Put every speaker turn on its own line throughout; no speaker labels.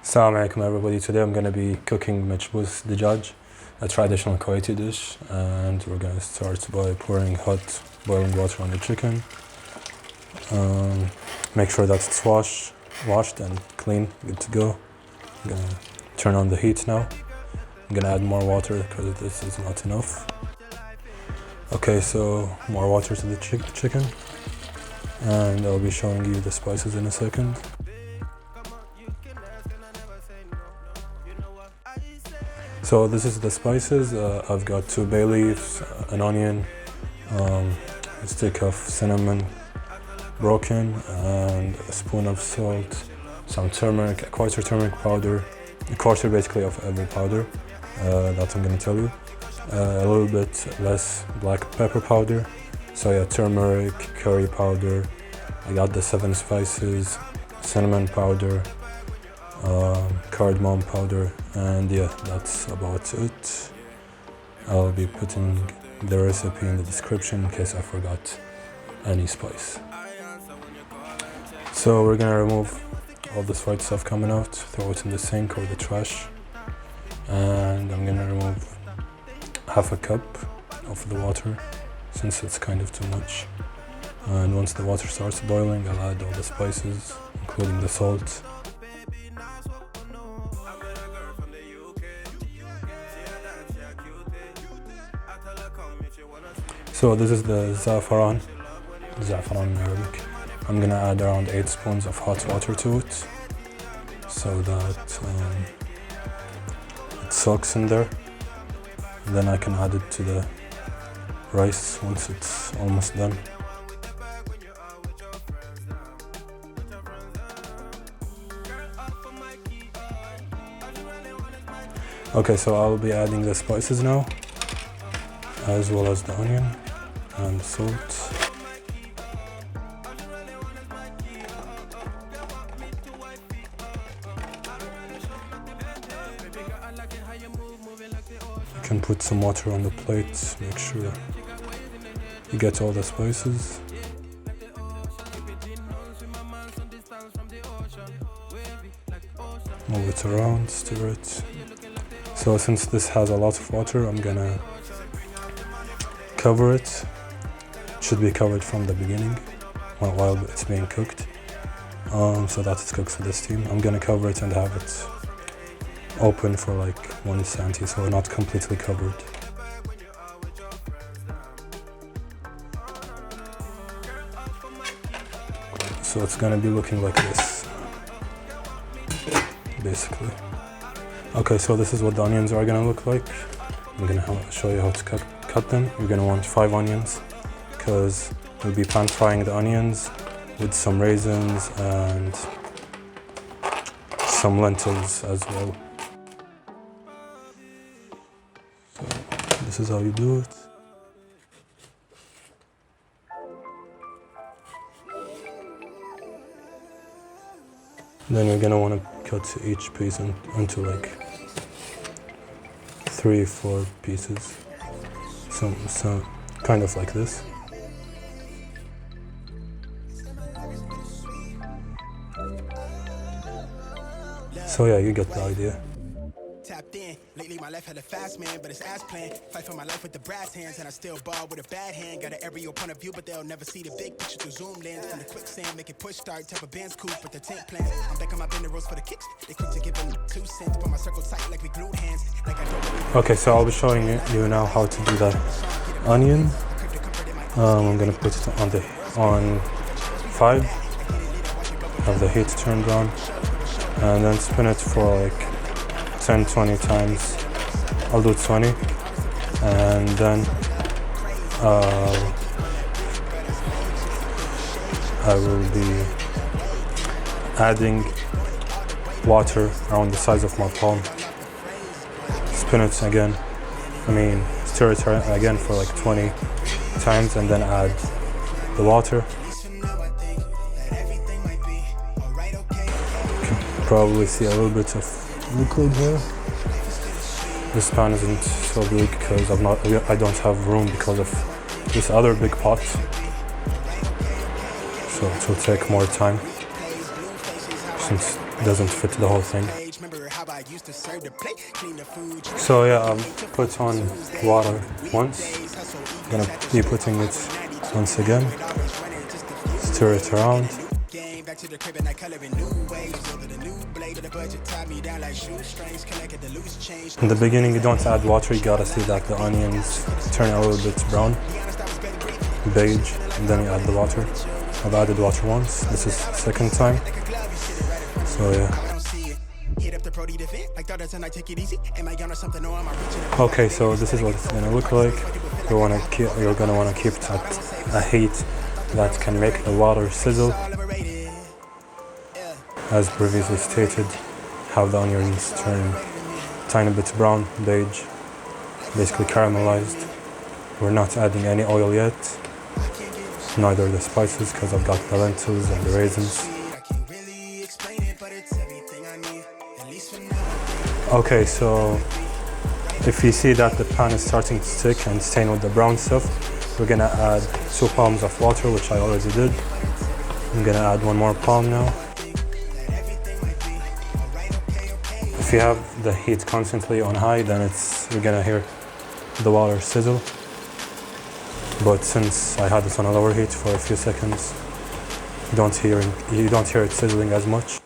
Assalamu alaikum everybody. Today I'm going to be cooking machboos dejaj, a traditional Kuwaiti dish, and we're going to start by pouring hot boiling water on the chicken. Make sure that it's washed and clean, good to go. I'm going to turn on the heat now. I'm going to add more water because this is not enough. Okay, so more water to the chicken, and I'll be showing you the spices in a second. So this is the spices. I've got 2 bay leaves, an onion, a stick of cinnamon broken, and a spoon of salt, some turmeric, a quarter turmeric powder, a quarter basically of every powder that I'm going to tell you. A little bit less black pepper powder, so yeah, turmeric, curry powder. I got the 7 spices, cinnamon powder, cardamom powder, and yeah, that's about it. I'll be putting the recipe in the description in case I forgot any spice. So we're gonna remove all this white stuff coming out, throw it in the sink or the trash, and I'm gonna remove half a cup of the water since it's kind of too much. And once the water starts boiling, I'll add all the spices, including the salt. So this is the saffron in Arabic. I'm gonna add around 8 spoons of hot water to it so that it soaks in there. And then I can add it to the rice once it's almost done. Okay, so I'll be adding the spices now, as well as the onion and the salt. You can put some water on the plate, make sure you get all the spices. Move it around, stir it. So since this has a lot of water, I'm gonna cover it. It should be covered from the beginning while it's being cooked, so that it cooks with the steam. I'm gonna cover it and have it open for like 1 centi, so not completely covered. So it's gonna be looking like this, basically. Okay, so this is what the onions are gonna look like. I'm gonna show you how to cut them. You're gonna want 5 onions because we'll be pan frying the onions with some raisins and some lentils as well. So this is how you do it. Then you're gonna want to cut each piece into like 3-4 pieces. So kind of like this. So yeah, you get the idea. Tapped in. Lately my life had a fast man, but it's ass plan. Fight for my life with the brass hands, and I still ball with a bad hand. Got an aerial point of view, but they'll never see the big picture through zoom lens. From the quicksand, make it push start, type of Benz coupe with the tent plan. I'm back on my bender rolls for the kicks. They quick to give them 2 cents, put my circle tight like we glued hands. Like I don't. Okay, so I'll be showing you now how to do that onion. I'm gonna put it on 5. Have the heat turned on, and then spin it for like 10-20 times. I'll do 20, and then I will be adding water around the size of my palm. Spin it again, stir it again for like 20 times, and then add the water. You can probably see a little bit of liquid here. This pan isn't so big because I don't have room because of this other big pot. So it will take more time since
doesn't fit the whole thing. So yeah, I'll put on water once. I'm gonna be putting it once again. Stir it around. In the beginning you don't add water, you gotta see that the onions turn a little bit brown, beige, and then you add the water. I've added water once, this is the second time. So yeah. Okay, so this is what it's gonna look like. You're gonna wanna keep it at a heat that can make the water sizzle. As previously stated, have the onions turn tiny bit brown, beige, basically caramelized. We're not adding any oil yet, neither the spices, because I've got the lentils and the raisins. Okay, so if you see that the pan is starting to stick and stain with the brown stuff, we're gonna add 2 palms of water, which I already did. I'm gonna add 1 more palm now. If you have the heat constantly on high, then you're gonna hear the water sizzle. But since I had it on a lower heat for a few seconds, you don't hear it sizzling as much.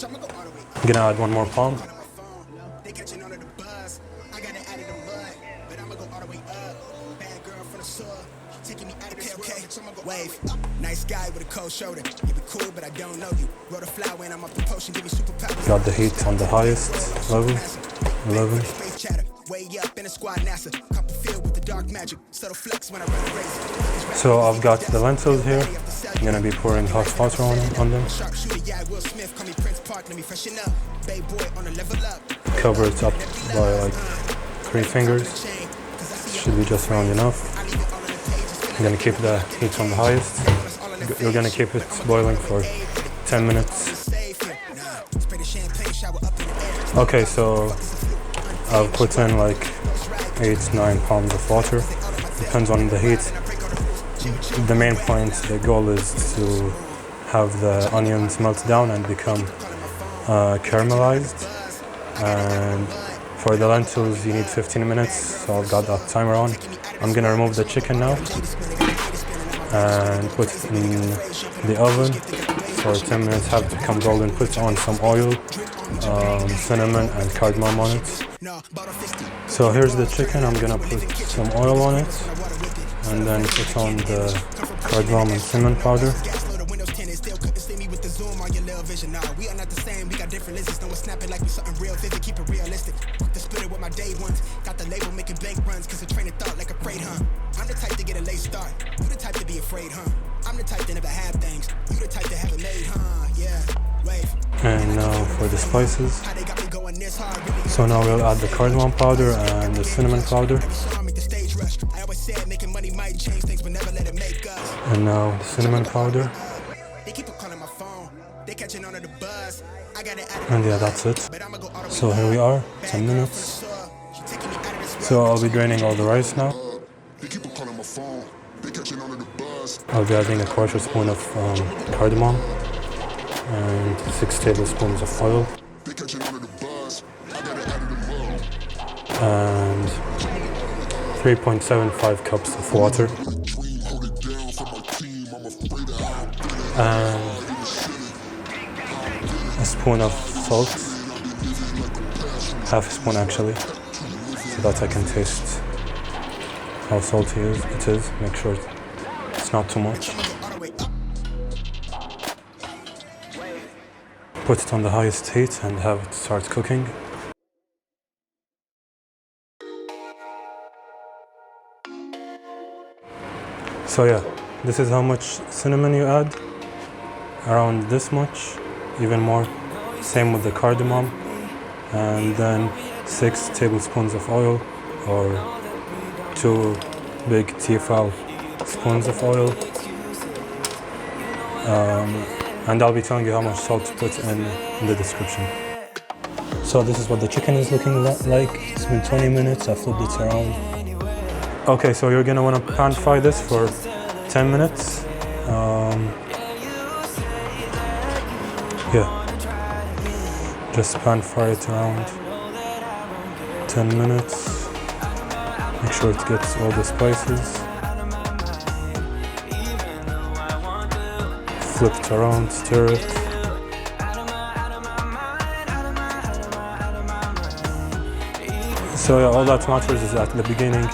I'm gonna add 1 more palm. Got the heat on the highest level, 11. So I've got the lentils here. I'm gonna be pouring hot water on them. Cover it up by like 3 fingers. Should be just around enough. I'm gonna keep the heat on the highest. You're gonna keep it boiling for 10 minutes. Okay, so I've put in like 8-9 palms of water. Depends on the heat. The main point, the goal is to have the onions melt down and become caramelized. And for the lentils, you need 15 minutes, so I've got that timer on. I'm gonna remove the chicken now and put it in the oven for 10 minutes, have it become golden. Put on some oil, cinnamon and cardamom on it. So here's the chicken. I'm gonna put some oil on it and then put on the cardamom and cinnamon powder. I'm the type to get a late start. You the type to be afraid, huh? I'm the type to never have things. You the type to have it made, huh? Yeah. Wave. And now for the spices. So now we'll add the cardamom powder and the cinnamon powder. And now the cinnamon powder. And yeah, that's it. So here we are, 10 minutes. So I'll be draining all the rice now. I'll be adding a 1/4 spoon of cardamom and 6 tablespoons of oil and 3.75 cups of water and a spoon of salt, half a spoon actually, so that I can taste how salty it is. Make sure it's not too much. Put it on the highest heat and have it start cooking. So yeah, this is how much cinnamon you add. Around this much, even more. Same with the cardamom. And then 6 tablespoons of oil, or 2 big teafel spoons of oil. And I'll be telling you how much salt to put in the description. So this is what the chicken is looking like. It's been 20 minutes, I flipped it around. Okay, so you're gonna wanna pan fry this for 10 minutes. yeah, just pan fry it around 10 minutes. Make sure it gets all the spices. Flip it around, stir it. So yeah, all that matters is at the beginning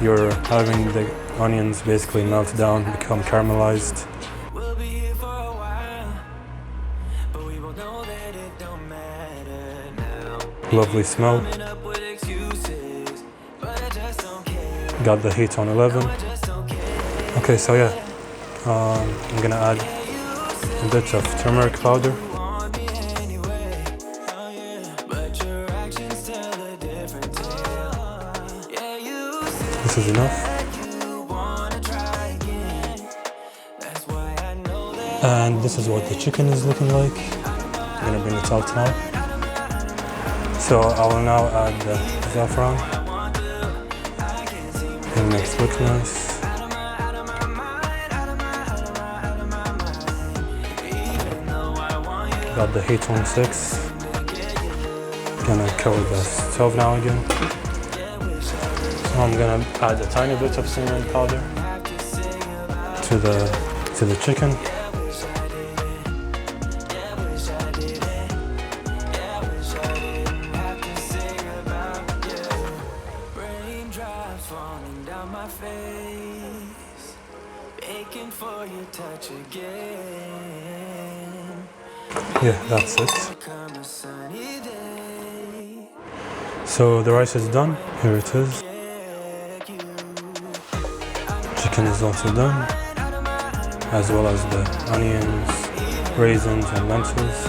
you're having the onions basically melt down, become caramelized. Lovely smell. Got the heat on 11. Okay, so yeah, I'm gonna add a bit of turmeric powder. This is enough. And this is what the chicken is looking like. I'm gonna bring it out now. So I will now add the saffron. It makes it look nice. Got the heat on 6. Gonna cover the stove now again. So I'm gonna add a tiny bit of cinnamon powder to the chicken. Yeah, that's it. So the rice is done. Here it is. Chicken is also done, as well as the onions, raisins and lentils.